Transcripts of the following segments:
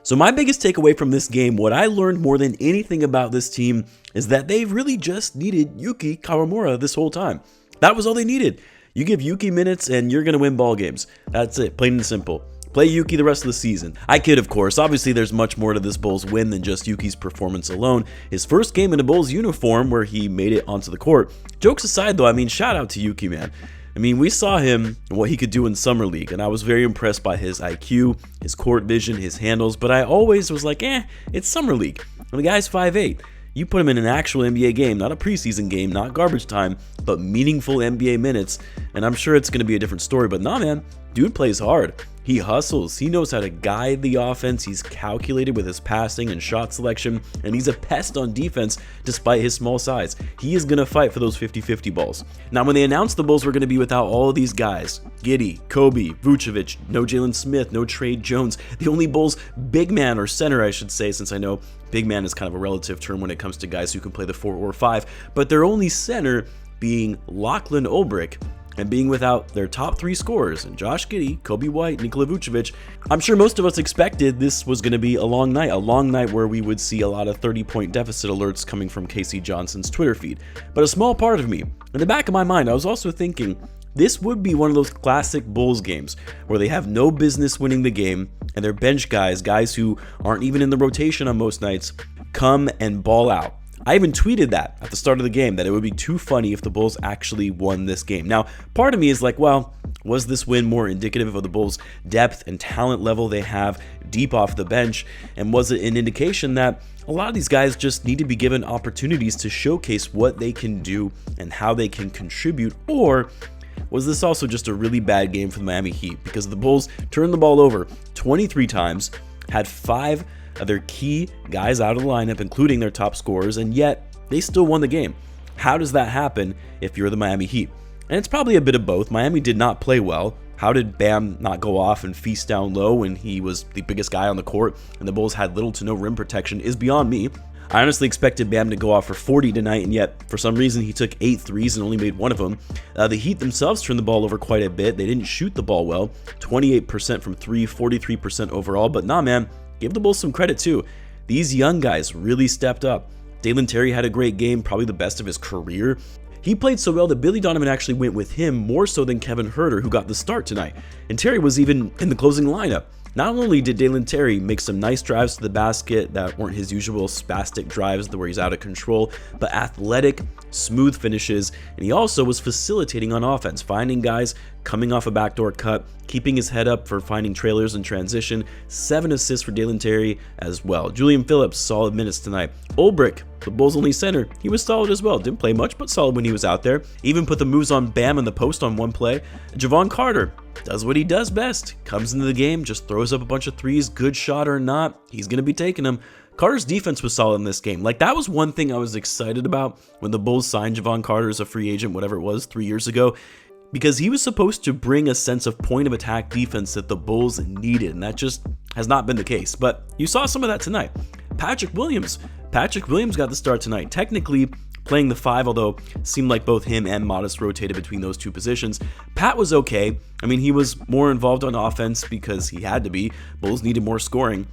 So my biggest takeaway from this game, what I learned more than anything about this team, is that they really just needed Yuki Kawamura this whole time. That was all they needed. You give Yuki minutes and you're going to win ball games. That's it, plain and simple. Play Yuki the rest of the season. I kid, of course. Obviously, there's much more to this Bulls win than just Yuki's performance alone. His first game in a Bulls uniform where he made it onto the court. Jokes aside, though, I mean, shout out to Yuki, man. I mean, we saw him and what he could do in Summer League, and I was very impressed by his IQ, his court vision, his handles, but I always was like, it's Summer League. And the guy's 5'8". You put him in an actual NBA game, not a preseason game, not garbage time, but meaningful NBA minutes, and I'm sure it's going to be a different story, but nah, man, dude plays hard. He hustles, he knows how to guide the offense, he's calculated with his passing and shot selection, and he's a pest on defense despite his small size. He is going to fight for those 50-50 balls. Now, when they announced the Bulls were going to be without all of these guys, Giddey, Kobe, Vucevic, no Jalen Smith, no Trey Jones, the only Bulls big man, or center I should say, since I know big man is kind of a relative term when it comes to guys who can play the 4 or 5, but their only center being Lachlan Olbrich, and being without their top 3 scorers, and Josh Giddey, Kobe White, Nikola Vucevic, I'm sure most of us expected this was going to be a long night where we would see a lot of 30-point deficit alerts coming from Casey Johnson's Twitter feed. But a small part of me, in the back of my mind, I was also thinking, this would be one of those classic Bulls games where they have no business winning the game, and their bench guys who aren't even in the rotation on most nights, come and ball out. I even tweeted that at the start of the game, that it would be too funny if the Bulls actually won this game. Now, part of me is like, well, was this win more indicative of the Bulls' depth and talent level they have deep off the bench? And was it an indication that a lot of these guys just need to be given opportunities to showcase what they can do and how they can contribute? Or was this also just a really bad game for the Miami Heat? Because the Bulls turned the ball over 23 times, had 5 of their key guys out of the lineup, including their top scorers, and yet they still won the game. How does that happen if you're the Miami Heat? And it's probably a bit of both. Miami did not play well. How did Bam not go off and feast down low when he was the biggest guy on the court and the Bulls had little to no rim protection is beyond me. I honestly expected Bam to go off for 40 tonight, and yet for some reason he took 8 threes and only made 1 of them. The Heat themselves turned the ball over quite a bit. They didn't shoot the ball well. 28% from 3, 43% overall, but nah, man. Give the Bulls some credit too. These young guys really stepped up. Dalen Terry had a great game, probably the best of his career. He played so well that Billy Donovan actually went with him more so than Kevin Huerter, who got the start tonight. And Terry was even in the closing lineup. Not only did Dalen Terry make some nice drives to the basket that weren't his usual spastic drives where he's out of control, but athletic, smooth finishes, and he also was facilitating on offense, finding guys coming off a backdoor cut, keeping his head up for finding trailers in transition. 7 assists for Dalen Terry as well. Julian Phillips, solid minutes tonight. Olbrich, the Bulls' only center, he was solid as well. Didn't play much, but solid when he was out there. Even put the moves on Bam in the post on one play. Javon Carter does what he does best. Comes into the game, just throws up a bunch of threes, good shot or not, he's going to be taking them. Carter's defense was solid in this game. Like, that was one thing I was excited about when the Bulls signed Javon Carter as a free agent, whatever it was, 3 years ago, because he was supposed to bring a sense of point of attack defense that the Bulls needed, and that just has not been the case. But you saw some of that tonight. Patrick Williams got the start tonight, technically playing the 5, although it seemed like both him and Modest rotated between those 2 positions. Pat was okay. I mean, he was more involved on offense because he had to be. Bulls needed more scoring.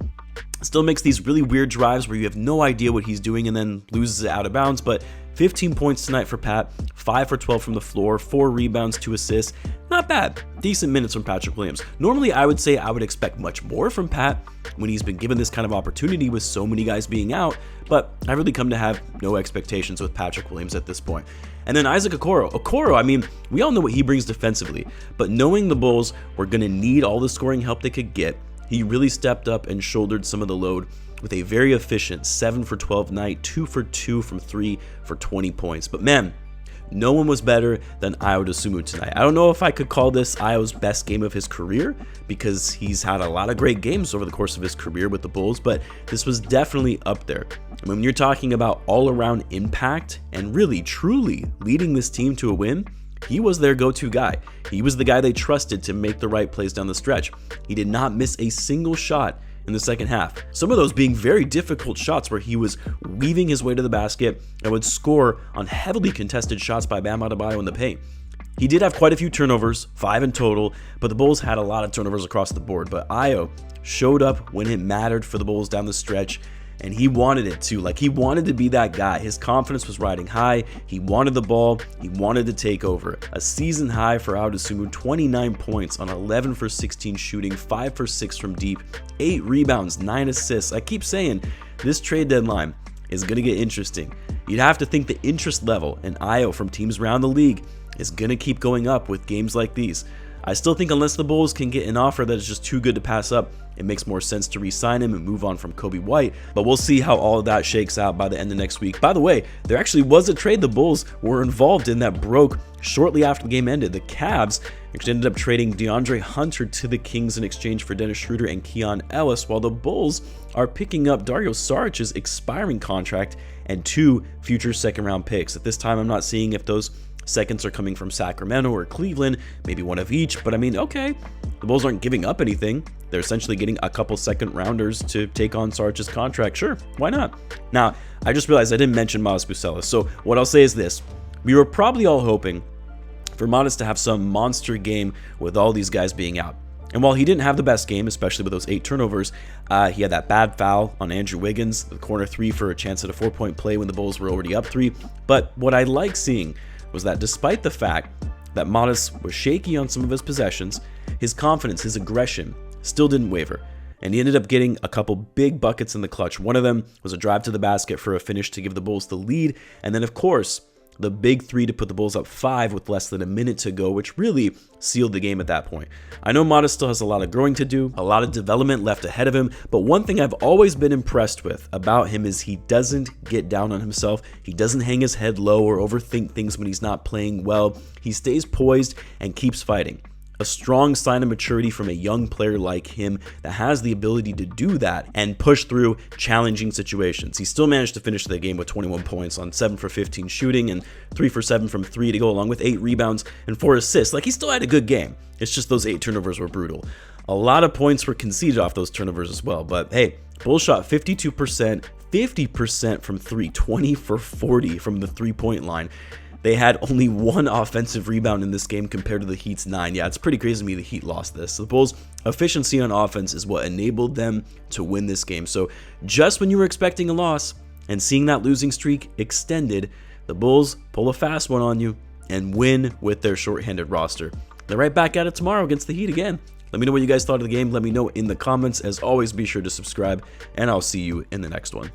Still makes these really weird drives where you have no idea what he's doing and then loses it out of bounds, but 15 points tonight for Pat, 5 for 12 from the floor, 4 rebounds, 2 assists. Not bad. Decent minutes from Patrick Williams. Normally, I would say I would expect much more from Pat when he's been given this kind of opportunity with so many guys being out, but I've really come to have no expectations with Patrick Williams at this point. And then Isaac Okoro, I mean, we all know what he brings defensively, but knowing the Bulls were going to need all the scoring help they could get, he really stepped up and shouldered some of the load with a very efficient 7 for 12 night, 2 for 2 from 3 for 20 points. But man, no one was better than Ayo Dosunmu tonight. I don't know if I could call this Ayo's best game of his career because he's had a lot of great games over the course of his career with the Bulls, but this was definitely up there. I mean, when you're talking about all-around impact and really, truly leading this team to a win, he was their go-to guy. He was the guy they trusted to make the right plays down the stretch. He did not miss a single shot in the second half. Some of those being very difficult shots where he was weaving his way to the basket and would score on heavily contested shots by Bam Adebayo in the paint. He did have quite a few turnovers, 5 in total, but the Bulls had a lot of turnovers across the board. But Ayo showed up when it mattered for the Bulls down the stretch, and he wanted it too. Like, he wanted to be that guy. His confidence was riding high. He wanted the ball. He wanted to take over. A season high for Ayo Dosunmu, 29 points on 11 for 16 shooting, 5 for 6 from deep, 8 rebounds, 9 assists. I keep saying this trade deadline is going to get interesting. You'd have to think the interest level in Ayo from teams around the league is going to keep going up with games like these. I still think unless the Bulls can get an offer that is just too good to pass up, it makes more sense to re-sign him and move on from Kobe White, but we'll see how all of that shakes out by the end of next week. By the way, there actually was a trade the Bulls were involved in that broke shortly after the game ended. The Cavs actually ended up trading DeAndre Hunter to the Kings in exchange for Dennis Schroeder and Keon Ellis, while the Bulls are picking up Dario Saric's expiring contract and 2 future second-round picks. At this time, I'm not seeing if those seconds are coming from Sacramento or Cleveland, maybe one of each, but I mean, okay, the Bulls aren't giving up anything. They're essentially getting a couple second rounders to take on Saric's contract. Sure, why not? Now, I just realized I didn't mention Miles Bucelis, so what I'll say is this. We were probably all hoping for Modest to have some monster game with all these guys being out. And while he didn't have the best game, especially with those 8 turnovers, he had that bad foul on Andrew Wiggins, the corner 3 for a chance at a 4-point play when the Bulls were already up 3. But what I like seeing was that despite the fact that Modest was shaky on some of his possessions, his confidence, his aggression still didn't waver. And he ended up getting a couple big buckets in the clutch. One of them was a drive to the basket for a finish to give the Bulls the lead. And then, of course, the big 3 to put the Bulls up 5 with less than a minute to go, which really sealed the game at that point. I know Modest still has a lot of growing to do, a lot of development left ahead of him, but one thing I've always been impressed with about him is he doesn't get down on himself. He doesn't hang his head low or overthink things when he's not playing well. He stays poised and keeps fighting. A strong sign of maturity from a young player like him that has the ability to do that and push through challenging situations. He still managed to finish the game with 21 points on 7 for 15 shooting and 3 for 7 from 3 to go along with 8 rebounds and 4 assists. Like, he still had a good game. It's just those 8 turnovers were brutal. A lot of points were conceded off those turnovers as well, but hey, Bulls shot 52%, 50% from 3, 20 for 40 from the 3-point line. They had only 1 offensive rebound in this game compared to the Heat's 9. Yeah, it's pretty crazy to me the Heat lost this. The Bulls' efficiency on offense is what enabled them to win this game. So just when you were expecting a loss and seeing that losing streak extended, the Bulls pull a fast one on you and win with their shorthanded roster. They're right back at it tomorrow against the Heat again. Let me know what you guys thought of the game. Let me know in the comments. As always, be sure to subscribe, and I'll see you in the next one.